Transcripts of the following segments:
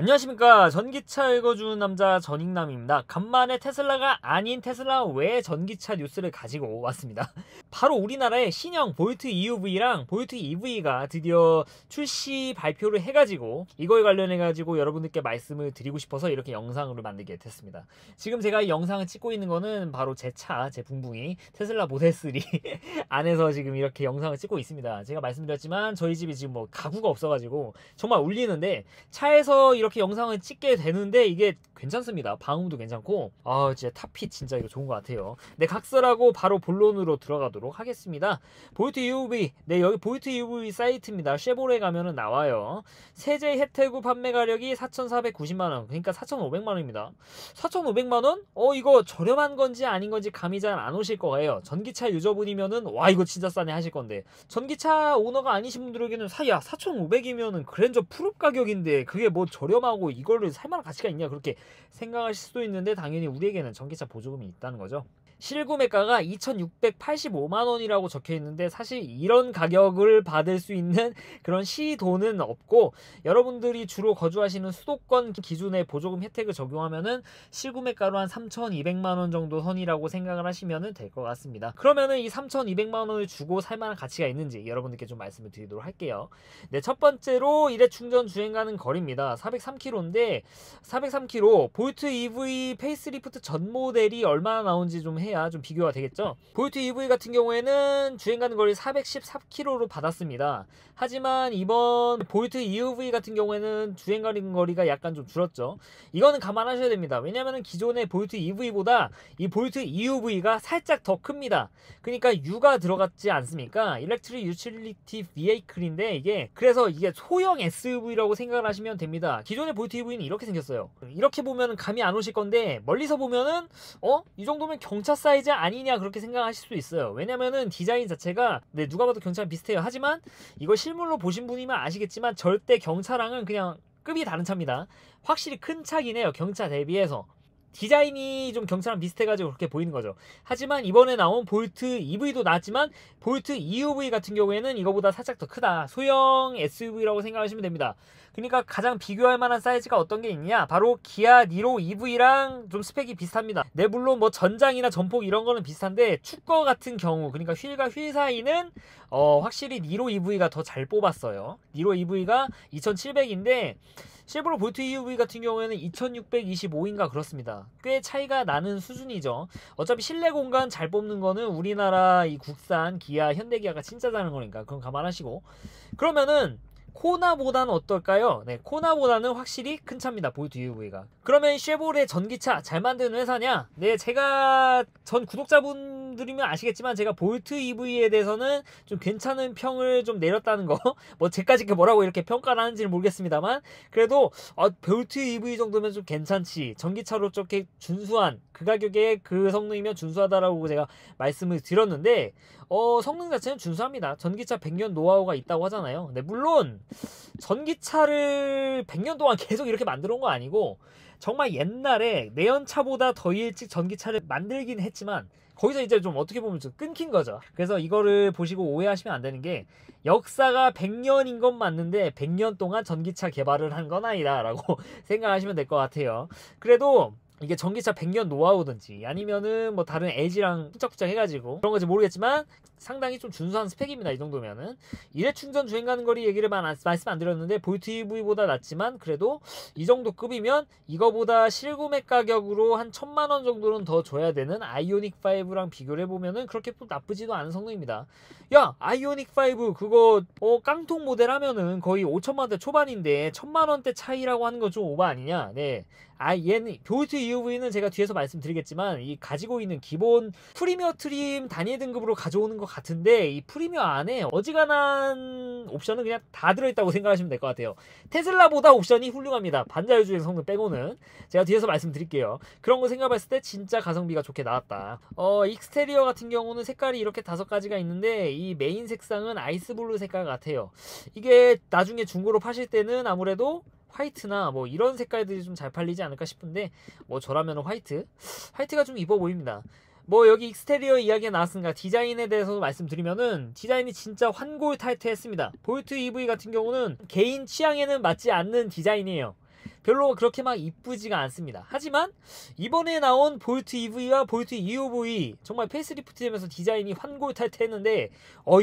안녕하십니까. 전기차 읽어주는 남자 전익남입니다. 간만에 테슬라가 아닌 테슬라 외 전기차 뉴스를 가지고 왔습니다. 바로 우리나라의 신형 볼트 EUV랑 볼트 EV가 드디어 출시 발표를 해가지고 이거에 관련해가지고 여러분들께 말씀을 드리고 싶어서 이렇게 영상으로 만들게 됐습니다. 지금 제가 이 영상을 찍고 있는 거는 바로 제 차, 제 붕붕이 테슬라 모델 3 안에서 지금 이렇게 영상을 찍고 있습니다. 제가 말씀드렸지만 저희 집이 지금 뭐 가구가 없어가지고 정말 울리는데 차에서 이렇게 영상을 찍게 되는데 이게 괜찮습니다. 방음도 괜찮고 진짜 탑핏 진짜 이거 좋은 것 같아요. 네, 각설하고 바로 본론으로 들어가도록 하겠습니다. 볼트 EUV, 네, 여기 볼트 EUV 사이트입니다. 쉐보레 가면은 나와요. 세제 혜택 후 판매 가격이 4,490만원, 그러니까 4,500만원입니다 4,500만원? 이거 저렴한 건지 아닌 건지 감이 잘 안 오실 거예요. 전기차 유저분이면은 와 이거 진짜 싸네 하실 건데, 전기차 오너가 아니신 분들에게는 4,500이면은 그랜저 풀업 가격인데 그게 뭐 저렴하고 이거를 살만한 가치가 있냐 그렇게 생각하실 수도 있는데, 당연히 우리에게는 전기차 보조금이 있다는 거죠. 실구매가가 2,685만원이라고 적혀있는데 사실 이런 가격을 받을 수 있는 그런 시도는 없고, 여러분들이 주로 거주하시는 수도권 기준의 보조금 혜택을 적용하면은 실구매가로 한 3,200만원 정도 선이라고 생각을 하시면 될 것 같습니다. 그러면은 이 3,200만원을 주고 살만한 가치가 있는지 여러분들께 좀 말씀을 드리도록 할게요. 네, 첫 번째로 일회 충전 주행 가는 거리입니다. 403km인데 403km 볼트 EV 페이스리프트 전 모델이 얼마나 나온지 좀 해야 좀 비교가 되겠죠. 볼트 EV 같은 경우에는 주행 가는 거리 414km로 받았습니다. 하지만 이번 볼트 EUV 같은 경우에는 주행 가는 거리가 약간 좀 줄었죠. 이거는 감안하셔야 됩니다. 왜냐면은 기존의 볼트 EV보다 이 볼트 EUV가 살짝 더 큽니다. 그러니까 U가 들어갔지 않습니까? 일렉트릭 유틸리티 비에이클인데 그래서 이게 소형 SUV라고 생각을 하시면 됩니다. 기존의 볼트 EV는 이렇게 생겼어요. 이렇게 보면 감이 안 오실 건데, 멀리서 보면은 이 정도면 경차 사이즈 아니냐 그렇게 생각하실 수 있어요. 왜냐면은 디자인 자체가 누가 봐도 경차랑 비슷해요. 하지만 이거 실물로 보신 분이면 아시겠지만 절대 경차랑은 그냥 급이 다른 차입니다. 확실히 큰 차긴 해요. 경차 대비해서 디자인이 좀 경차랑 비슷해가지고 그렇게 보이는 거죠. 하지만 이번에 나온 볼트 EV도 나왔지만 볼트 EUV 같은 경우에는 이거보다 살짝 더 크다. 소형 SUV라고 생각하시면 됩니다. 그러니까 가장 비교할 만한 사이즈가 어떤 게 있냐, 바로 기아 니로 EV랑 좀 스펙이 비슷합니다. 네, 물론 뭐 전장이나 전폭 이런 거는 비슷한데 축거 같은 경우, 그러니까 휠과 휠 사이는 확실히 니로 EV가 더 잘 뽑았어요. 니로 EV가 2700인데 실버로 볼트 EUV 같은 경우에는 2625인가 그렇습니다. 꽤 차이가 나는 수준이죠. 어차피 실내 공간 잘 뽑는 거는 우리나라 이 국산 기아, 현대기아가 진짜 잘하는 거니까 그건 감안하시고, 그러면은 코나보다는 어떨까요? 네, 코나보다는 확실히 큰 차입니다. 볼트 EUV가. 그러면 쉐보레 전기차 잘 만드는 회사냐? 네, 제가 전 구독자분들이면 아시겠지만 제가 볼트 EV에 대해서는 좀 괜찮은 평을 좀 내렸다는 거 뭐 제까지 뭐라고 이렇게 평가를 하는지는 모르겠습니다만, 그래도 볼트 EV 정도면 좀 괜찮지, 전기차로 저렇게 준수한 그 가격에 그 성능이면 준수하다라고 제가 말씀을 드렸는데 성능 자체는 준수합니다. 전기차 100년 노하우가 있다고 하잖아요. 네, 물론 전기차를 100년 동안 계속 이렇게 만들어 온 거 아니고 정말 옛날에 내연차보다 더 일찍 전기차를 만들긴 했지만 거기서 이제 좀 어떻게 보면 좀 끊긴 거죠. 그래서 이거를 보시고 오해하시면 안 되는 게, 역사가 100년인 건 맞는데 100년 동안 전기차 개발을 한 건 아니다 라고 생각하시면 될 것 같아요. 그래도 이게 전기차 100년 노하우든지 아니면은 뭐 다른 LG랑 훌쩍훌쩍 해가지고 그런 건지 모르겠지만 상당히 좀 준수한 스펙입니다. 이 정도면은. 일회 충전 주행 가는 거리 얘기를 말씀 안 드렸는데 볼트 EV보다 낫지만 그래도 이 정도 급이면 이거보다 실구매 가격으로 한 1,000만원 정도는 더 줘야 되는 아이오닉 5랑 비교를 해보면은 그렇게 또 나쁘지도 않은 성능입니다. 야, 아이오닉 5 그거 깡통 모델 하면은 거의 5천만원대 초반인데 1,000만원대 차이라고 하는 건 좀 오버 아니냐. 네, 얘는 볼트 EUV는 제가 뒤에서 말씀드리겠지만 이 가지고 있는 기본 프리미어 트림 단일 등급으로 가져오는 것 같은데, 이 프리미어 안에 어지간한 옵션은 그냥 다 들어있다고 생각하시면 될 것 같아요. 테슬라보다 옵션이 훌륭합니다. 반자율주행 성능 빼고는. 제가 뒤에서 말씀드릴게요. 그런 거 생각했을 때 진짜 가성비가 좋게 나왔다. 익스테리어 같은 경우는 색깔이 이렇게 5가지가 있는데 이 메인 색상은 아이스블루 색깔 같아요. 이게 나중에 중고로 파실 때는 아무래도 화이트나 뭐 이런 색깔들이 좀 잘 팔리지 않을까 싶은데, 뭐 저라면 화이트가 좀 이뻐 보입니다. 뭐 여기 익스테리어 이야기가 나왔으니까 디자인에 대해서 말씀드리면은 디자인이 진짜 환골탈태했습니다. 볼트 EV 같은 경우는 개인 취향에는 맞지 않는 디자인이에요. 별로 그렇게 막 이쁘지가 않습니다. 하지만 이번에 나온 볼트 EV와 볼트 EUV 정말 페이스리프트 되면서 디자인이 환골탈태했는데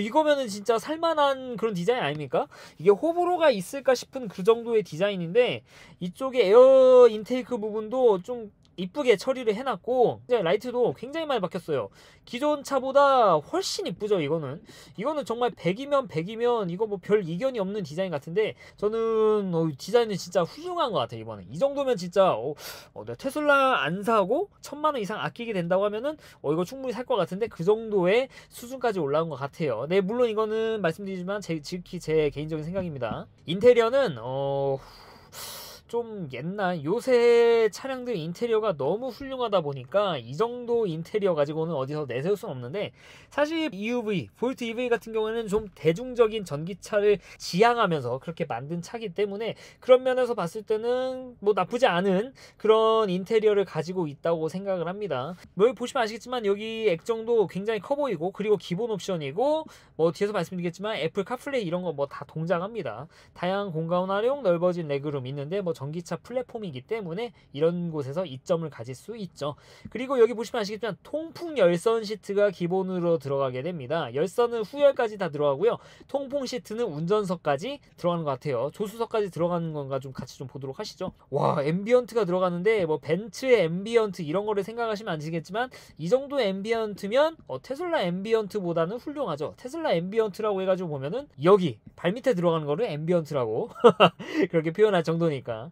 이거면은 진짜 살만한 그런 디자인 아닙니까? 이게 호불호가 있을까 싶은 그 정도의 디자인인데 이쪽에 에어 인테이크 부분도 좀 이쁘게 처리를 해놨고 이제 라이트도 굉장히 많이 바뀌었어요. 기존 차보다 훨씬 이쁘죠. 이거는 정말 100이면 100이면 이거 뭐 별 이견이 없는 디자인 같은데 저는 디자인은 진짜 훌륭한 것 같아요. 이번에 이 정도면 진짜 내가 테슬라 안 사고 1000만원 이상 아끼게 된다고 하면은 이거 충분히 살 것 같은데 그 정도의 수준까지 올라온 것 같아요. 네, 물론 이거는 말씀드리지만 지극히 제 개인적인 생각입니다. 인테리어는 좀 옛날 요새 차량들 인테리어가 너무 훌륭하다 보니까 이 정도 인테리어 가지고는 어디서 내세울 수는 없는데 사실 EUV, 볼트 EV 같은 경우에는 좀 대중적인 전기차를 지향하면서 그렇게 만든 차기 때문에 그런 면에서 봤을 때는 뭐 나쁘지 않은 그런 인테리어를 가지고 있다고 생각을 합니다. 뭐 보시면 아시겠지만 여기 액정도 굉장히 커 보이고 그리고 기본 옵션이고 뭐 뒤에서 말씀드리겠지만 애플 카플레이 이런 거 뭐 다 동작합니다. 다양한 공간 활용, 넓어진 레그룸 있는데 뭐 전기차 플랫폼이기 때문에 이런 곳에서 이점을 가질 수 있죠. 그리고 여기 보시면 아시겠지만 통풍 열선 시트가 기본으로 들어가게 됩니다. 열선은 후열까지 다 들어가고요. 통풍 시트는 운전석까지 들어가는 것 같아요. 조수석까지 들어가는 건가 좀 같이 좀 보도록 하시죠. 와, 앰비언트가 들어가는데 뭐 벤츠의 앰비언트 이런 거를 생각하시면 안 되겠지만 이 정도의 앰비언트면 테슬라 앰비언트보다는 훌륭하죠. 테슬라 앰비언트라고 해가지고 보면은 여기 발밑에 들어가는 거를 앰비언트라고 그렇게 표현할 정도니까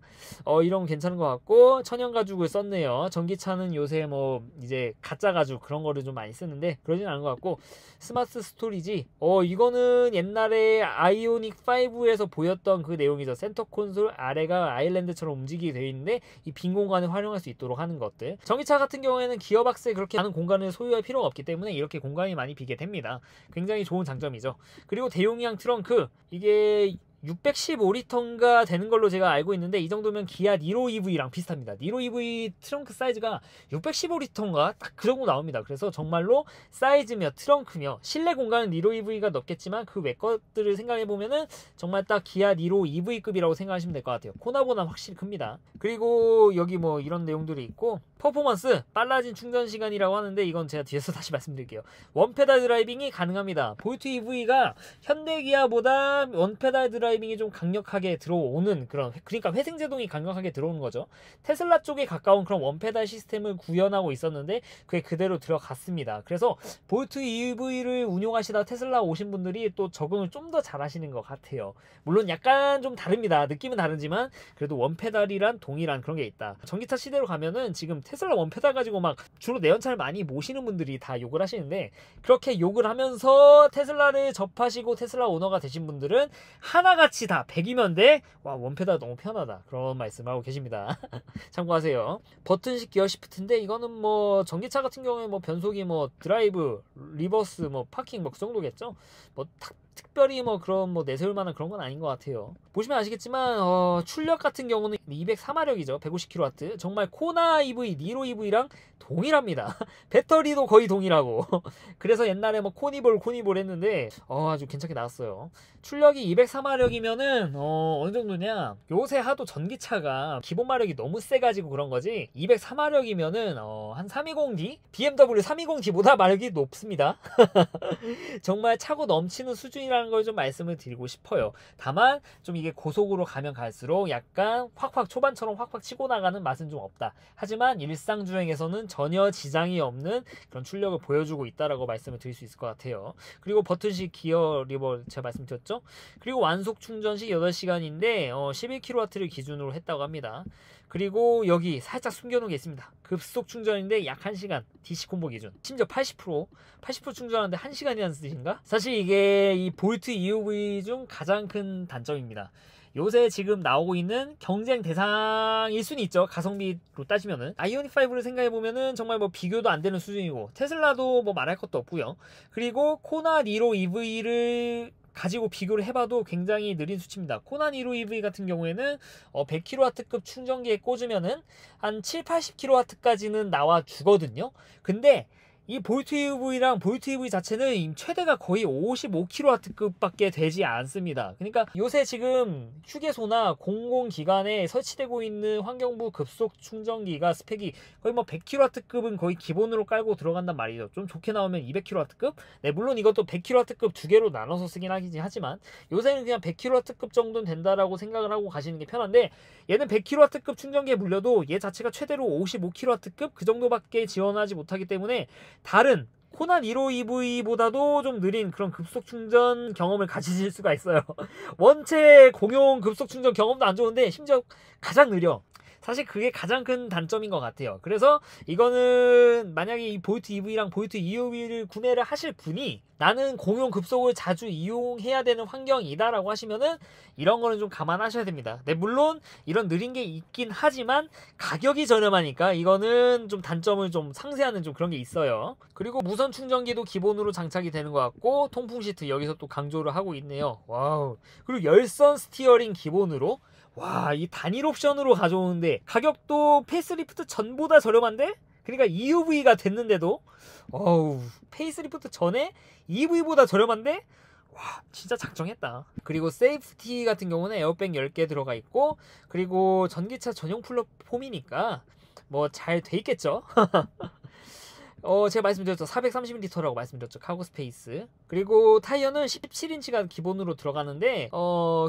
이런 건 괜찮은 것 같고 천연 가죽을 썼네요. 전기차는 요새 뭐 이제 가짜 가죽 그런 거를 좀 많이 쓰는데 그러진 않은 것 같고 스마트 스토리지 이거는 옛날에 아이오닉 5에서 보였던 그 내용이죠. 센터 콘솔 아래가 아일랜드처럼 움직이게 되어 있는데 이 빈 공간을 활용할 수 있도록 하는 것들. 전기차 같은 경우에는 기어박스에 그렇게 많은 공간을 소유할 필요가 없기 때문에 이렇게 공간이 많이 비게 됩니다. 굉장히 좋은 장점이죠. 그리고 대용량 트렁크 이게 615리터인가 되는 걸로 제가 알고 있는데 이 정도면 기아 니로 EV랑 비슷합니다. 니로 EV 트렁크 사이즈가 615리터인가 딱 그 정도 나옵니다. 그래서 정말로 사이즈며 트렁크며 실내 공간은 니로 EV가 넓겠지만 그 외 것들을 생각해보면은 정말 딱 기아 니로 EV급이라고 생각하시면 될 것 같아요. 코나보다 확실히 큽니다. 그리고 여기 뭐 이런 내용들이 있고 퍼포먼스 빨라진 충전 시간이라고 하는데 이건 제가 뒤에서 다시 말씀드릴게요. 원페달 드라이빙이 가능합니다. 볼트 EV가 현대 기아보다 원페달 드라이빙이 좀 강력하게 들어오는 그러니까 회생제동이 강력하게 들어오는 거죠. 테슬라 쪽에 가까운 그런 원페달 시스템을 구현하고 있었는데 그게 그대로 들어갔습니다. 그래서 볼트 EV를 운용하시다 테슬라 오신 분들이 또 적응을 좀 더 잘하시는 것 같아요. 물론 약간 좀 다릅니다. 느낌은 다르지만 그래도 원페달이란 동일한 그런 게 있다. 전기차 시대로 가면은 지금 테슬라 원페달 가지고 막 주로 내연차를 많이 모시는 분들이 다 욕을 하시는데 그렇게 욕을 하면서 테슬라를 접하시고 테슬라 오너가 되신 분들은 하나같이 다 100이면 돼? 와, 원페달 너무 편하다. 그런 말씀하고 계십니다. 참고하세요. 버튼식 기어 시프트인데 이거는 뭐 전기차 같은 경우에 뭐 변속이 뭐 드라이브, 리버스, 뭐 파킹 뭐 그 정도겠죠? 뭐 특별히 뭐 그런 뭐 내세울 만한 그런 건 아닌 것 같아요. 보시면 아시겠지만 출력 같은 경우는 204마력이죠. 150kW. 정말 코나 EV, 니로 EV랑 동일합니다. 배터리도 거의 동일하고 그래서 옛날에 뭐 코니볼 했는데 아주 괜찮게 나왔어요. 출력이 204마력이면은 어느 정도냐, 요새 하도 전기차가 기본 마력이 너무 세가지고 그런 거지 204마력이면은 한 320D? BMW 320D보다 마력이 높습니다. 정말 차고 넘치는 수준이라는 걸 좀 말씀을 드리고 싶어요. 다만 좀 이게 고속으로 가면 갈수록 약간 확확 초반처럼 확확 치고 나가는 맛은 좀 없다. 하지만 일상주행에서는 전혀 지장이 없는 그런 출력을 보여주고 있다라고 말씀을 드릴 수 있을 것 같아요. 그리고 버튼식 기어 리버 제가 말씀드렸죠. 그리고 완속 충전시 8시간인데 11kW를 기준으로 했다고 합니다. 그리고 여기 살짝 숨겨놓은 게 있습니다. 급속 충전인데 약 1시간 DC 콤보 기준. 심지어 80% 충전하는데 1시간이라는 뜻인가? 사실 이게 이 볼트 EUV 중 가장 큰 단점입니다. 요새 지금 나오고 있는 경쟁 대상 1순위 있죠. 가성비로 따지면은 아이오닉 5를 생각해보면은 정말 뭐 비교도 안 되는 수준이고 테슬라도 뭐 말할 것도 없고요. 그리고 코나 니로 EV를 가지고 비교를 해봐도 굉장히 느린 수치입니다. 코나 니로 EV 같은 경우에는 100kW급 충전기에 꽂으면은 한 7, 80kW까지는 나와 주거든요. 근데 이 볼트 EV랑 볼트 EV 자체는 최대가 거의 55kW급밖에 되지 않습니다. 그러니까 요새 지금 휴게소나 공공기관에 설치되고 있는 환경부 급속 충전기가 스펙이 거의 뭐 100kW급은 거의 기본으로 깔고 들어간단 말이죠. 좀 좋게 나오면 200kW급? 네, 물론 이것도 100kW급 두 개로 나눠서 쓰긴 하지만 요새는 그냥 100kW급 정도는 된다라고 생각을 하고 가시는 게 편한데, 얘는 100kW급 충전기에 물려도 얘 자체가 최대로 55kW급 그 정도밖에 지원하지 못하기 때문에 다른 코난 1호 EV보다도 좀 느린 그런 급속 충전 경험을 가지실 수가 있어요. 원체 공용 급속 충전 경험도 안 좋은데 심지어 가장 느려. 사실 그게 가장 큰 단점인 것 같아요. 그래서 이거는 만약에 이 볼트 EV랑 볼트 EUV를 구매를 하실 분이 나는 공용 급속을 자주 이용해야 되는 환경이다 라고 하시면은 이런 거는 좀 감안하셔야 됩니다. 네, 물론 이런 느린 게 있긴 하지만 가격이 저렴하니까 이거는 좀 단점을 좀 상쇄하는 좀 그런 게 있어요. 그리고 무선 충전기도 기본으로 장착이 되는 것 같고, 통풍 시트 여기서 또 강조를 하고 있네요. 와우. 그리고 열선 스티어링 기본으로, 와, 이 단일 옵션으로 가져오는데 가격도 페이스리프트 전보다 저렴한데? 그러니까 EUV가 됐는데도 어우, 페이스리프트 전에 EV보다 저렴한데? 와, 진짜 작정했다. 그리고 세이프티 같은 경우는 에어백 10개 들어가 있고, 그리고 전기차 전용 플랫폼이니까 뭐 잘 돼 있겠죠? 제가 말씀드렸죠. 430L라고 말씀드렸죠. 카고 스페이스. 그리고 타이어는 17인치가 기본으로 들어가는데,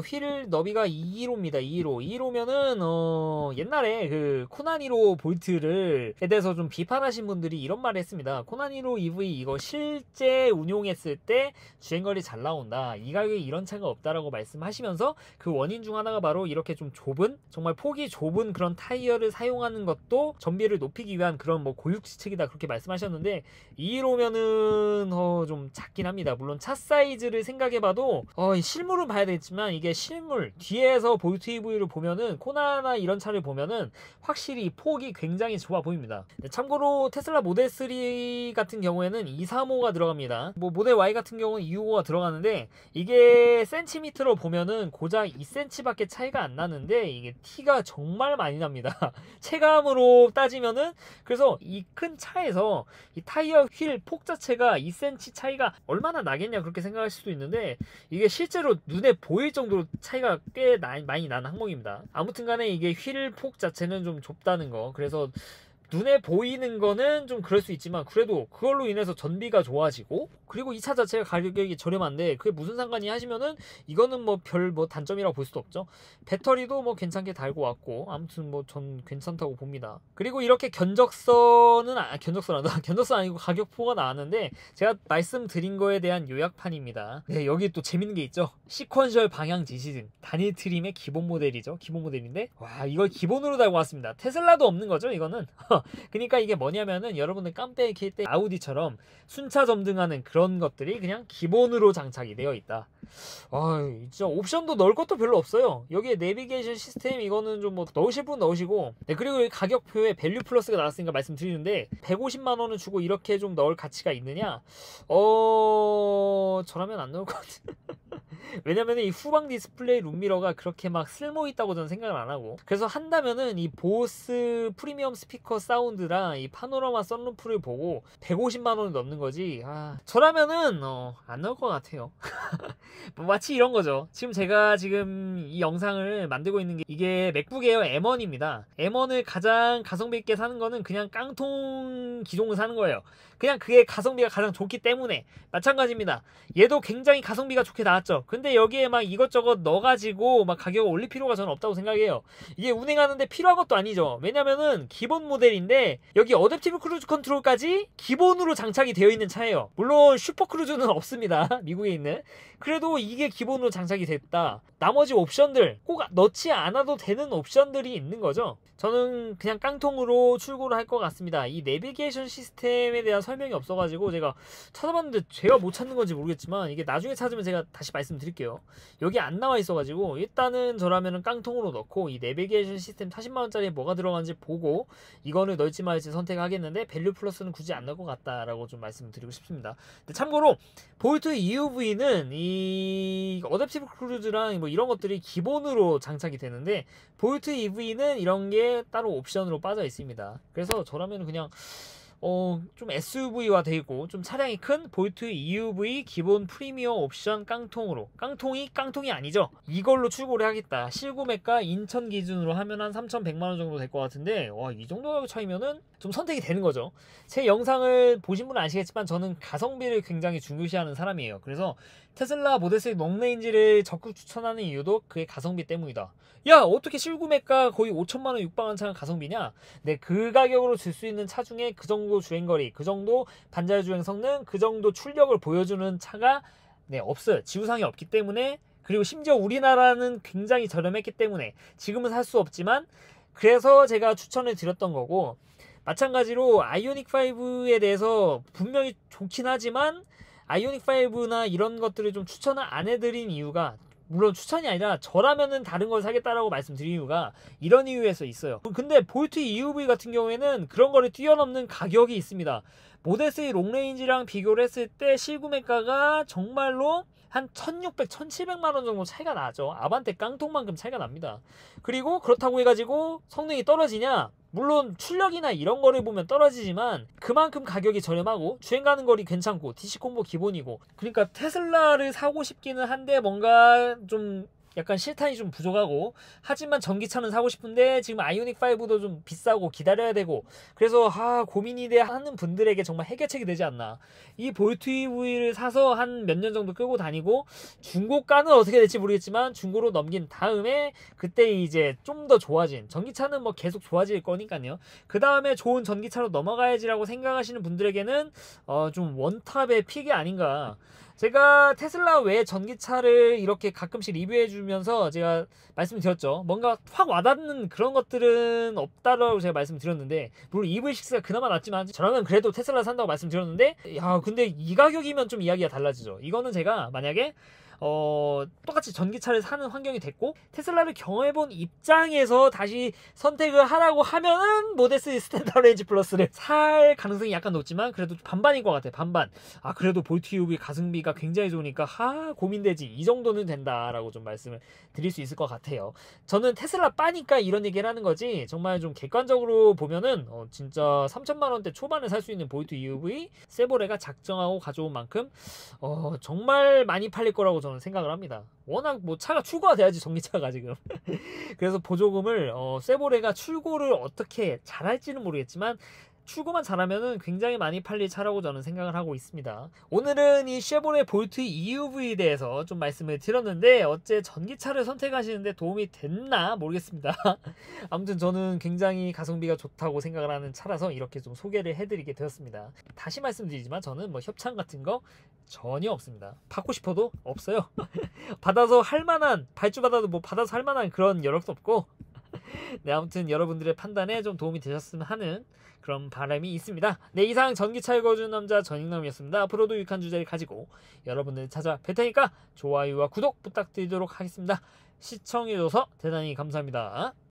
휠 너비가 215입니다. 215. 215면은, 옛날에 그 코난 1호 볼트를, 에 대해서 좀 비판하신 분들이 이런 말을 했습니다. 코난 1호 EV 이거 실제 운용했을 때 주행거리 잘 나온다. 이 가격에 이런 차가 없다라고 말씀하시면서 그 원인 중 하나가 바로 이렇게 좀 좁은, 정말 폭이 좁은 그런 타이어를 사용하는 것도 전비를 높이기 위한 그런 뭐 고육지책이다. 그렇게 말씀하셨는데, 215면은 좀 작긴 합니다. 물론 차 사이즈를 생각해봐도 실물은 봐야 되겠지만, 이게 실물 뒤에서 볼트 EV를 보면은, 코나나 이런 차를 보면은 확실히 폭이 굉장히 좁아 보입니다. 참고로 테슬라 모델 3 같은 경우에는 235가 들어갑니다. 뭐 모델 Y 같은 경우는 255가 들어가는데, 이게 센티미터로 보면은 고작 2cm밖에 차이가 안 나는데 이게 티가 정말 많이 납니다. 체감으로 따지면은, 그래서 이 큰 차에서 이 타이어 휠 폭 자체가 2cm 차이가 얼마나 나겠냐 그렇게 생각할 수도 있는데, 이게 실제로 눈에 보일 정도로 차이가 꽤 많이 나는 항목입니다. 아무튼 간에 이게 휠 폭 자체는 좀 좁다는 거, 그래서 눈에 보이는 거는 좀 그럴 수 있지만 그래도 그걸로 인해서 전비가 좋아지고, 그리고 이 차 자체가 가격이 저렴한데 그게 무슨 상관이 하시면은 이거는 뭐 별 단점이라고 볼 수도 없죠. 배터리도 뭐 괜찮게 달고 왔고, 아무튼 뭐 전 괜찮다고 봅니다. 그리고 이렇게 견적선 아니고 가격표가 나왔는데, 제가 말씀드린 거에 대한 요약판입니다. 네, 여기 또 재밌는 게 있죠. 시퀀셜 방향 지시등 단일 트림의 기본 모델이죠. 기본 모델인데, 와, 이걸 기본으로 달고 왔습니다. 테슬라도 없는 거죠 이거는. 그러니까 이게 뭐냐면은 여러분들 깜빡이 킬 때 아우디처럼 순차 점등하는 그런 것들이 그냥 기본으로 장착이 되어 있다. 진짜 옵션도 넣을 것도 별로 없어요. 여기에 내비게이션 시스템 이거는 좀 뭐 넣으실 분 넣으시고, 네, 그리고 이 가격표에 밸류 플러스가 나왔으니까 말씀드리는데, 150만 원을 주고 이렇게 좀 넣을 가치가 있느냐? 저라면 안 넣을 것 같아요. 왜냐면 이 후방 디스플레이 룸미러가 그렇게 막 쓸모있다고 저는 생각을 안하고, 그래서 한다면은 이 보스 프리미엄 스피커 사운드랑 이 파노라마 썬루프를 보고 150만원을 넣는 거지, 저라면은 안 넣을 것 같아요. 뭐 마치 이런 거죠. 제가 이 영상을 만들고 있는 게 이게 맥북 에어 M1입니다. M1을 가장 가성비 있게 사는 거는 그냥 깡통 기종을 사는 거예요. 그냥 그게 가성비가 가장 좋기 때문에. 마찬가지입니다. 얘도 굉장히 가성비가 좋게 나왔죠. 근데 여기에 막 이것저것 넣어가지고 막 가격을 올릴 필요가 저는 없다고 생각해요. 이게 운행하는데 필요한 것도 아니죠. 왜냐면은 기본 모델인데 여기 어댑티브 크루즈 컨트롤까지 기본으로 장착이 되어 있는 차예요. 물론 슈퍼 크루즈는 없습니다. 미국에 있는. 그래도 이게 기본으로 장착이 됐다. 나머지 옵션들 꼭 넣지 않아도 되는 옵션들이 있는 거죠. 저는 그냥 깡통으로 출고를 할 것 같습니다. 이 내비게이션 시스템에 대한 설명이 없어가지고 제가 찾아봤는데 제가 못 찾는 건지 모르겠지만, 이게 나중에 찾으면 제가 다시 말씀드릴게요. 여기 안 나와 있어가지고 일단은 저라면은 깡통으로 넣고 이 내비게이션 시스템 40만원짜리에 뭐가 들어가는지 보고 이거를 넣을지 말지 선택하겠는데, 밸류 플러스는 굳이 안 넣을 것 같다라고 좀 말씀드리고 싶습니다. 근데 참고로 볼트 EUV는 이 어댑티브 크루즈랑 뭐 이런 것들이 기본으로 장착이 되는데, 볼트 EV는 이런 게 따로 옵션으로 빠져 있습니다. 그래서 저라면 그냥 좀 SUV화 돼 있고 좀 차량이 큰 볼트 EUV 기본 프리미엄 옵션 깡통으로, 깡통이 아니죠. 이걸로 출고를 하겠다. 실구매가 인천 기준으로 하면 한 3,100만원 정도 될 것 같은데, 와, 이 정도 가격 차이면은 좀 선택이 되는 거죠. 제 영상을 보신 분은 아시겠지만 저는 가성비를 굉장히 중요시하는 사람이에요. 그래서 테슬라 모델 3 롱레인지를 적극 추천하는 이유도 그의 가성비 때문이다. 야, 어떻게 실구매가 거의 5천만원 육박한 차가 가성비냐? 네, 그 가격으로 줄 수 있는 차 중에 그 정도 주행거리, 그 정도 반자율 주행 성능, 그 정도 출력을 보여주는 차가 없어요. 지구상에 없기 때문에, 그리고 심지어 우리나라는 굉장히 저렴했기 때문에 지금은 살 수 없지만, 그래서 제가 추천을 드렸던 거고, 마찬가지로 아이오닉5에 대해서 분명히 좋긴 하지만 아이오닉5나 이런 것들을 좀 추천을 안 해드린 이유가, 물론 추천이 아니라 저라면은 다른 걸 사겠다라고 말씀드린 이유가 이런 이유에서 있어요. 근데 볼트 EUV 같은 경우에는 그런 거를 뛰어넘는 가격이 있습니다. 모델 3 롱레인지랑 비교를 했을 때 실구매가가 정말로 한 1600, 1700만원 정도 차이가 나죠. 아반떼 깡통만큼 차이가 납니다. 그리고 그렇다고 해가지고 성능이 떨어지냐? 물론 출력이나 이런 거를 보면 떨어지지만 그만큼 가격이 저렴하고 주행 가는 거리 괜찮고 DC 콤보 기본이고, 그러니까 테슬라를 사고 싶기는 한데 뭔가 좀 약간 실탄이 좀 부족하고, 하지만 전기차는 사고 싶은데 지금 아이오닉5도 좀 비싸고 기다려야 되고, 그래서 고민이 돼 하는 분들에게 정말 해결책이 되지 않나. 이 볼트 EV를 사서 한 몇 년 정도 끌고 다니고 중고가는 어떻게 될지 모르겠지만 중고로 넘긴 다음에 그때 이제 좀 더 좋아진, 전기차는 뭐 계속 좋아질 거니까요. 그 다음에 좋은 전기차로 넘어가야지라고 생각하시는 분들에게는 좀 원탑의 픽이 아닌가. 제가 테슬라 외 전기차를 이렇게 가끔씩 리뷰해주면서 제가 말씀드렸죠. 뭔가 확 와닿는 그런 것들은 없다라고 제가 말씀드렸는데, 물론 EV6가 그나마 낫지만 저라면 그래도 테슬라 산다고 말씀드렸는데, 근데 이 가격이면 좀 이야기가 달라지죠. 이거는 제가 만약에 똑같이 전기차를 사는 환경이 됐고 테슬라를 경험해본 입장에서 다시 선택을 하라고 하면은 모델 3 스탠다드 레인지 플러스를 살 가능성이 약간 높지만 그래도 반반인 것 같아요. 반반. 그래도 볼트 EUV 가성비가 굉장히 좋으니까 고민되지, 이 정도는 된다라고 좀 말씀을 드릴 수 있을 것 같아요. 저는 테슬라 빠니까 이런 얘기를 하는 거지, 정말 좀 객관적으로 보면은 진짜 3천만원대 초반에 살 수 있는 볼트 EUV 세보레가 작정하고 가져온 만큼 정말 많이 팔릴 거라고 저는 생각을 합니다. 워낙 뭐 차가 출고가 돼야지, 전기차가 지금. 그래서 보조금을 세보레가 출고를 어떻게 잘할지는 모르겠지만 출고만 잘하면은 굉장히 많이 팔릴 차라고 저는 생각을 하고 있습니다. 오늘은 이 쉐보레 볼트 EUV에 대해서 좀 말씀을 드렸는데 어째 전기차를 선택하시는데 도움이 됐나 모르겠습니다. 아무튼 저는 굉장히 가성비가 좋다고 생각을 하는 차라서 이렇게 좀 소개를 해드리게 되었습니다. 다시 말씀드리지만 저는 뭐 협찬 같은 거 전혀 없습니다. 받고 싶어도 없어요. 받아서 할만한, 발주받아도 뭐 받아서 할만한 그런 여력도 없고, 네, 아무튼 여러분들의 판단에 좀 도움이 되셨으면 하는 그런 바람이 있습니다. 네, 이상 전기차 읽어주는 남자 전익남이었습니다. 앞으로도 유익한 주제를 가지고 여러분들 찾아뵐 테니까 좋아요와 구독 부탁드리도록 하겠습니다. 시청해줘서 대단히 감사합니다.